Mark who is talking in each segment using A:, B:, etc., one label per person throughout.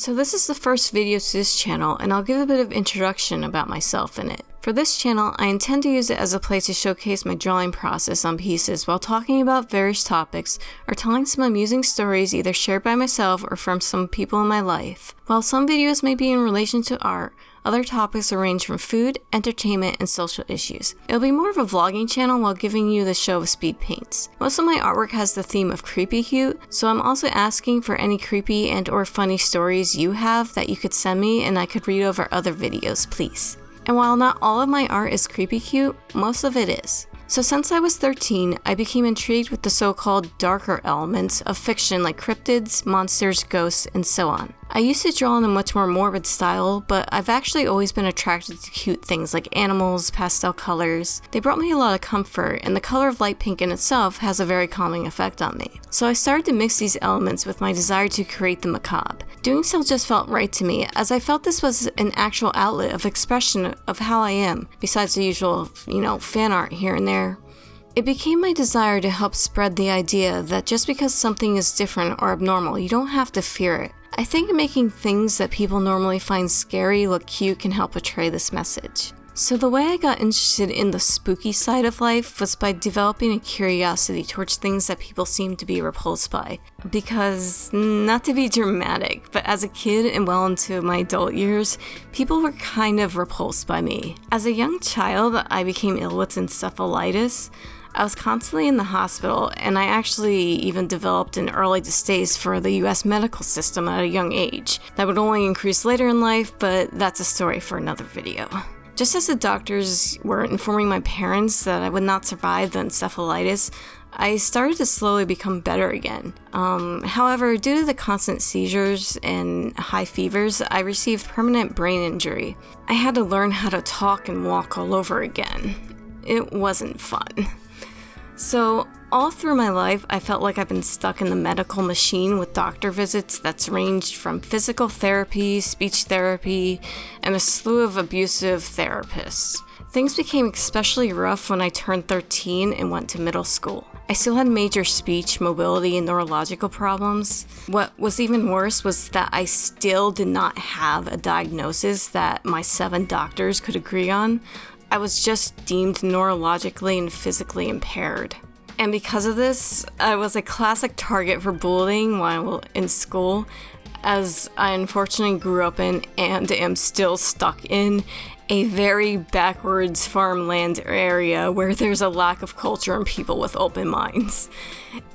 A: So this is the first video to this channel, and I'll give a bit of introduction about myself in it. For this channel, I intend to use it as a place to showcase my drawing process on pieces while talking about various topics or telling some amusing stories either shared by myself or from some people in my life. While some videos may be in relation to art, other topics will range from food, entertainment, and social issues. It'll be more of a vlogging channel while giving you the show of Speedpaints. Most of my artwork has the theme of creepy cute, so I'm also asking for any creepy and or funny stories you have that you could send me and I could read over other videos, please. And while not all of my art is creepy cute, most of it is. So since I was 13, I became intrigued with the so-called darker elements of fiction like cryptids, monsters, ghosts, and so on. I used to draw in a much more morbid style, but I've actually always been attracted to cute things like animals, pastel colors. They brought me a lot of comfort, and the color of light pink in itself has a very calming effect on me. So I started to mix these elements with my desire to create the macabre. Doing so just felt right to me, as I felt this was an actual outlet of expression of how I am, besides the usual, fan art here and there. It became my desire to help spread the idea that just because something is different or abnormal, you don't have to fear it. I think making things that people normally find scary look cute can help portray this message. So the way I got interested in the spooky side of life was by developing a curiosity towards things that people seem to be repulsed by. Because, not to be dramatic, but as a kid and well into my adult years, people were kind of repulsed by me. As a young child, I became ill with encephalitis. I was constantly in the hospital, and I actually even developed an early distaste for the US medical system at a young age. That would only increase later in life, but that's a story for another video. Just as the doctors were informing my parents that I would not survive the encephalitis, I started to slowly become better again. However, due to the constant seizures and high fevers, I received permanent brain injury. I had to learn how to talk and walk all over again. It wasn't fun. So, all through my life, I felt like I've been stuck in the medical machine with doctor visits that's ranged from physical therapy, speech therapy, and a slew of abusive therapists. Things became especially rough when I turned 13 and went to middle school. I still had major speech, mobility, and neurological problems. What was even worse was that I still did not have a diagnosis that my 7 doctors could agree on. I was just deemed neurologically and physically impaired. And because of this, I was a classic target for bullying while in school, as I unfortunately grew up in and am still stuck in a very backwards farmland area where there's a lack of culture and people with open minds.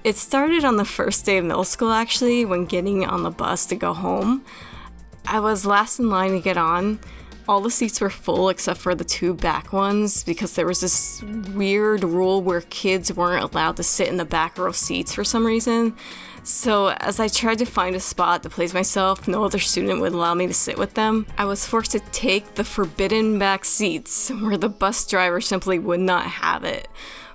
A: It started on the first day of middle school actually, when getting on the bus to go home. I was last in line to get on. All the seats were full except for the 2 back ones because there was this weird rule where kids weren't allowed to sit in the back row seats for some reason. So as I tried to find a spot to place myself, no other student would allow me to sit with them. I was forced to take the forbidden back seats where the bus driver simply would not have it.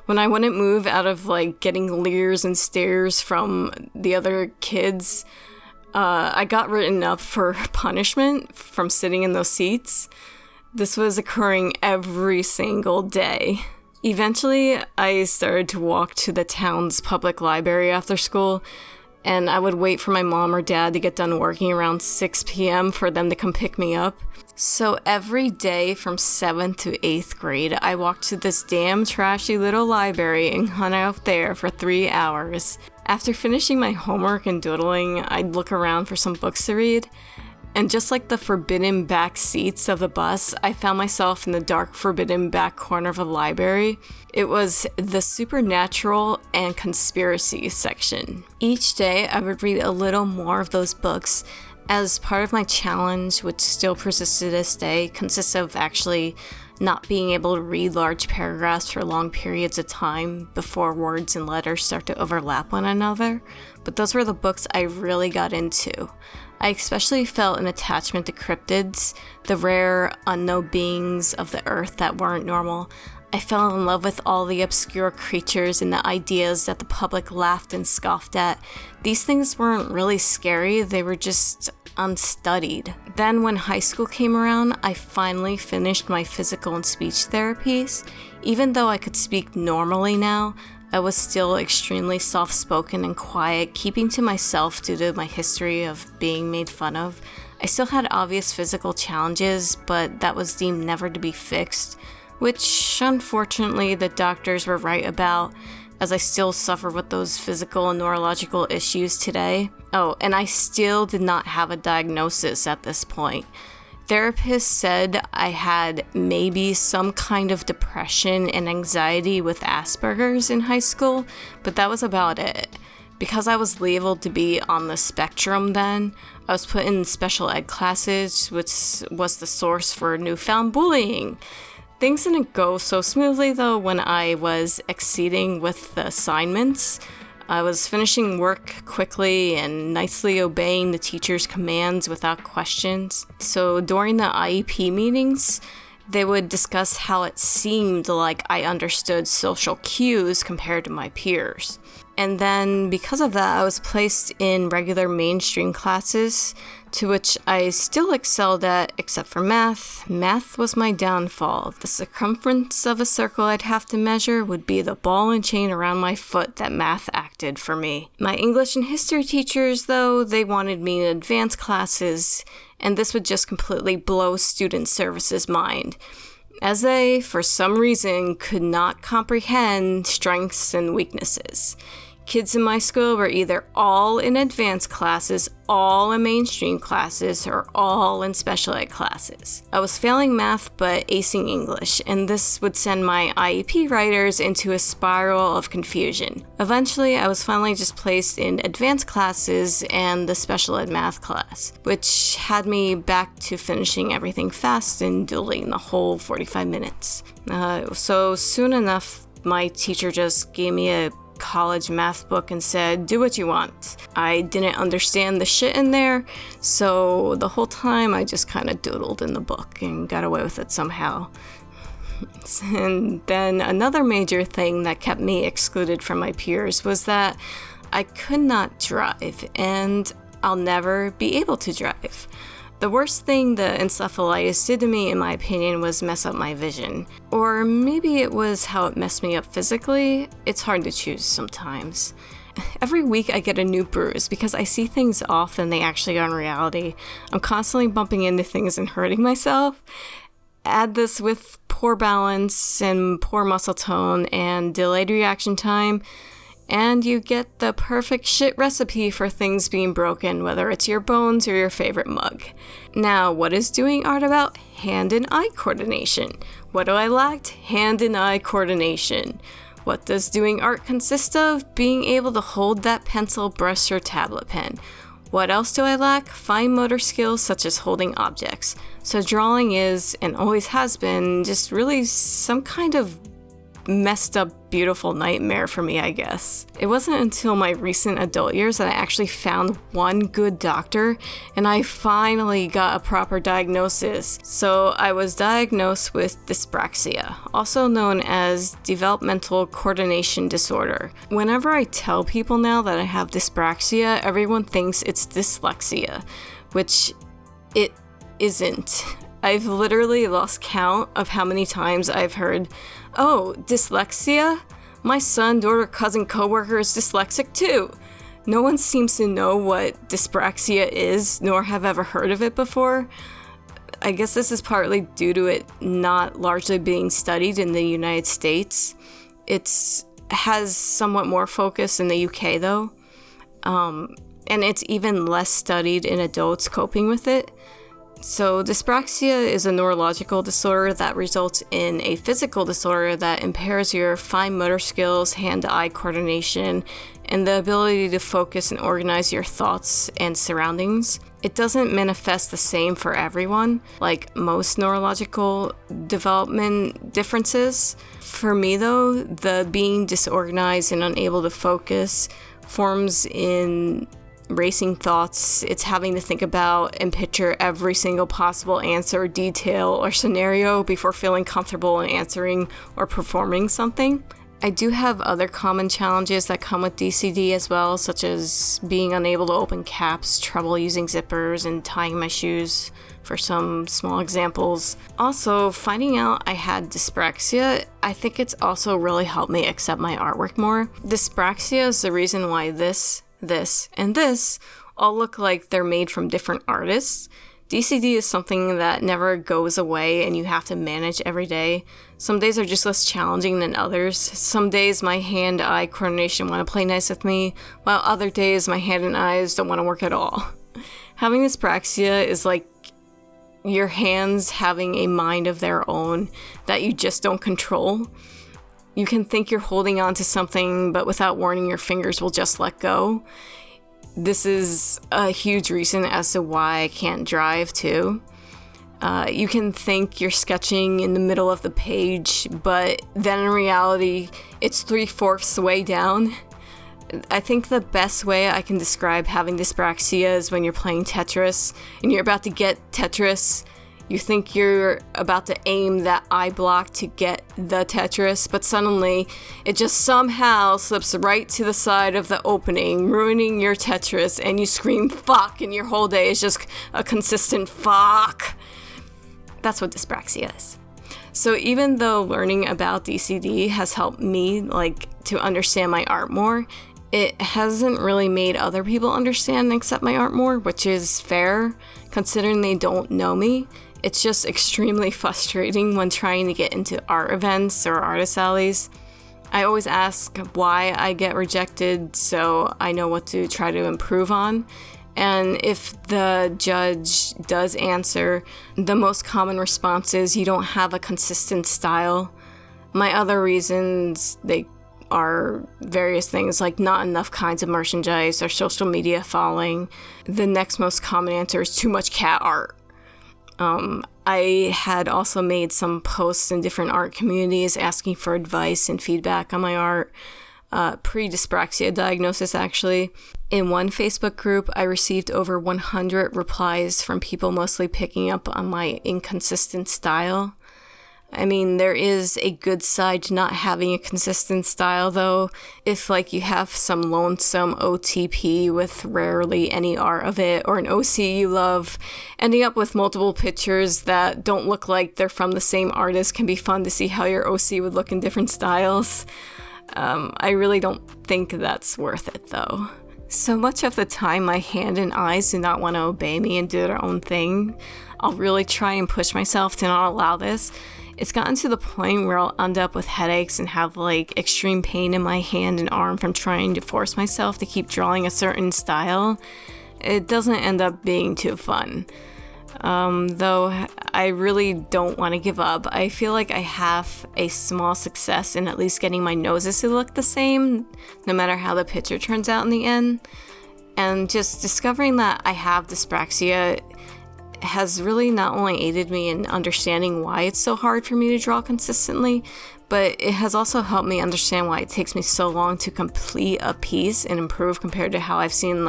A: When I wouldn't move out of getting leers and stares from the other kids, I got written up for punishment from sitting in those seats. This was occurring every single day. Eventually, I started to walk to the town's public library after school, and I would wait for my mom or dad to get done working around 6 p.m. for them to come pick me up. So every day from 7th to 8th grade, I walked to this damn trashy little library and hung out there for 3 hours. After finishing my homework and doodling, I'd look around for some books to read. And just like the forbidden back seats of the bus, I found myself in the dark forbidden back corner of a library. It was the supernatural and conspiracy section. Each day, I would read a little more of those books. As part of my challenge, which still persists to this day, consists of actually not being able to read large paragraphs for long periods of time before words and letters start to overlap one another. But those were the books I really got into. I especially felt an attachment to cryptids, the rare, unknown beings of the earth that weren't normal. I fell in love with all the obscure creatures and the ideas that the public laughed and scoffed at. These things weren't really scary, they were just unstudied. Then when high school came around, I finally finished my physical and speech therapies. Even though I could speak normally now, I was still extremely soft-spoken and quiet, keeping to myself due to my history of being made fun of. I still had obvious physical challenges, but that was deemed never to be fixed, which unfortunately the doctors were right about, as I still suffer with those physical and neurological issues today. Oh, and I still did not have a diagnosis at this point. Therapists said I had maybe some kind of depression and anxiety with Asperger's in high school, but that was about it. Because I was labeled to be on the spectrum then, I was put in special ed classes, which was the source for newfound bullying. Things didn't go so smoothly though when I was exceeding with the assignments. I was finishing work quickly and nicely obeying the teacher's commands without questions. So during the IEP meetings, they would discuss how it seemed like I understood social cues compared to my peers. And then because of that, I was placed in regular mainstream classes, to which I still excelled at, except for math. Math was my downfall. The circumference of a circle I'd have to measure would be the ball and chain around my foot that math acted for me. My English and history teachers, though, they wanted me in advanced classes, and this would just completely blow student services' mind, as they, for some reason, could not comprehend strengths and weaknesses. Kids in my school were either all in advanced classes, all in mainstream classes, or all in special ed classes. I was failing math but acing English, and this would send my IEP writers into a spiral of confusion. Eventually, I was finally just placed in advanced classes and the special ed math class, which had me back to finishing everything fast and doodling the whole 45 minutes. So soon enough, my teacher just gave me a college math book and said, do what you want. I didn't understand the shit in there, so the whole time I just kind of doodled in the book and got away with it somehow. And then another major thing that kept me excluded from my peers was that I could not drive, and I'll never be able to drive. The worst thing the encephalitis did to me, in my opinion, was mess up my vision. Or maybe it was how it messed me up physically. It's hard to choose sometimes. Every week I get a new bruise because I see things off than they actually are in reality. I'm constantly bumping into things and hurting myself. Add this with poor balance and poor muscle tone and delayed reaction time, and you get the perfect shit recipe for things being broken, whether it's your bones or your favorite mug. Now, what is doing art about? Hand and eye coordination. What do I lack? Hand and eye coordination. What does doing art consist of? Being able to hold that pencil, brush, or tablet pen. What else do I lack? Fine motor skills such as holding objects. So drawing is, and always has been, just really some kind of messed up, beautiful nightmare for me, I guess. It wasn't until my recent adult years that I actually found one good doctor, and I finally got a proper diagnosis. So I was diagnosed with dyspraxia, also known as developmental coordination disorder. Whenever I tell people now that I have dyspraxia, everyone thinks it's dyslexia, which it isn't. I've literally lost count of how many times I've heard, "Oh, dyslexia? My son, daughter, cousin, coworker is dyslexic too." No one seems to know what dyspraxia is, nor have ever heard of it before. I guess this is partly due to it not largely being studied in the United States. It has somewhat more focus in the UK though, and it's even less studied in adults coping with it. So dyspraxia is a neurological disorder that results in a physical disorder that impairs your fine motor skills, hand-to-eye coordination, and the ability to focus and organize your thoughts and surroundings. It doesn't manifest the same for everyone, like most neurological development differences. For me though, the being disorganized and unable to focus forms in racing thoughts. It's having to think about and picture every single possible answer, detail, or scenario before feeling comfortable in answering or performing something. I do have other common challenges that come with DCD as well, such as being unable to open caps, trouble using zippers, and tying my shoes, for some small examples. Also, finding out I had dyspraxia, I think it's also really helped me accept my artwork more. Dyspraxia is the reason why this, and this all look like they're made from different artists. DCD is something that never goes away and you have to manage every day. Some days are just less challenging than others. Some days my hand-eye coordination want to play nice with me, while other days my hand and eyes don't want to work at all. Having dyspraxia is like your hands having a mind of their own that you just don't control. You can think you're holding on to something, but without warning, your fingers will just let go. This is a huge reason as to why I can't drive, too. You can think you're sketching in the middle of the page, but then in reality, it's 3/4 the way down. I think the best way I can describe having dyspraxia is when you're playing Tetris, and you're about to get Tetris. You think you're about to aim that eye block to get the Tetris, but suddenly it just somehow slips right to the side of the opening, ruining your Tetris, and you scream fuck, and your whole day is just a consistent fuck. That's what dyspraxia is. So even though learning about DCD has helped me to understand my art more, it hasn't really made other people understand and accept my art more, which is fair considering they don't know me. It's just extremely frustrating when trying to get into art events or artist alleys. I always ask why I get rejected so I know what to try to improve on. And if the judge does answer, the most common response is you don't have a consistent style. My other reasons, they are various things like not enough kinds of merchandise or social media following. The next most common answer is too much cat art. I had also made some posts in different art communities asking for advice and feedback on my art, pre-dyspraxia diagnosis actually. In one Facebook group, I received over 100 replies from people mostly picking up on my inconsistent style. I mean, there is a good side to not having a consistent style, though. If, you have some lonesome OTP with rarely any art of it, or an OC you love, ending up with multiple pictures that don't look like they're from the same artist can be fun to see how your OC would look in different styles. I really don't think that's worth it, though. So much of the time, my hand and eyes do not want to obey me and do their own thing. I'll really try and push myself to not allow this. It's gotten to the point where I'll end up with headaches and have extreme pain in my hand and arm from trying to force myself to keep drawing a certain style. It doesn't end up being too fun. Though I really don't want to give up. I feel like I have a small success in at least getting my noses to look the same, no matter how the picture turns out in the end. And just discovering that I have dyspraxia has really not only aided me in understanding why it's so hard for me to draw consistently, but it has also helped me understand why it takes me so long to complete a piece and improve compared to how I've seen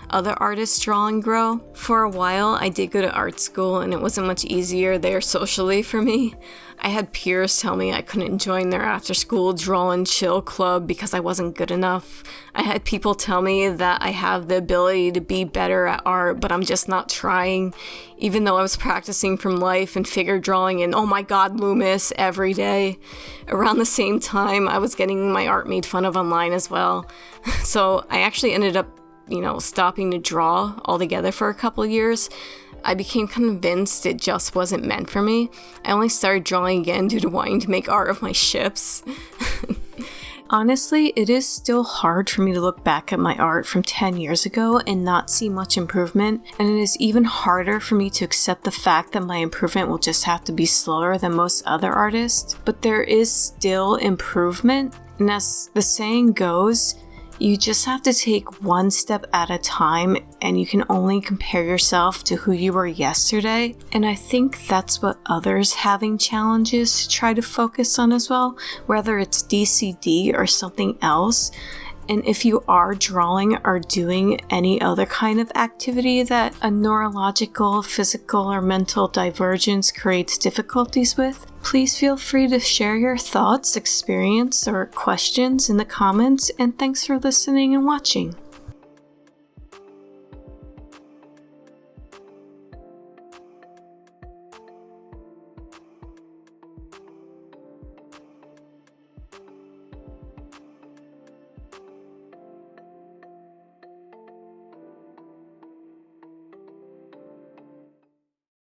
A: other artists draw and grow. For a while, I did go to art school and it wasn't much easier there socially for me. I had peers tell me I couldn't join their after-school draw and chill club because I wasn't good enough. I had people tell me that I have the ability to be better at art, but I'm just not trying, even though I was practicing from life and figure drawing and oh my god, Loomis every day. Around the same time, I was getting my art made fun of online as well. So I actually ended up, stopping to draw altogether for a couple of years. I became convinced it just wasn't meant for me. I only started drawing again due to wanting to make art of my ships. Honestly, it is still hard for me to look back at my art from 10 years ago and not see much improvement, and it is even harder for me to accept the fact that my improvement will just have to be slower than most other artists. But there is still improvement, and as the saying goes, you just have to take one step at a time, and you can only compare yourself to who you were yesterday. And I think that's what others having challenges try to focus on as well, whether it's DCD or something else. And if you are drawing or doing any other kind of activity that a neurological, physical, or mental divergence creates difficulties with, please feel free to share your thoughts, experience, or questions in the comments, and thanks for listening and watching.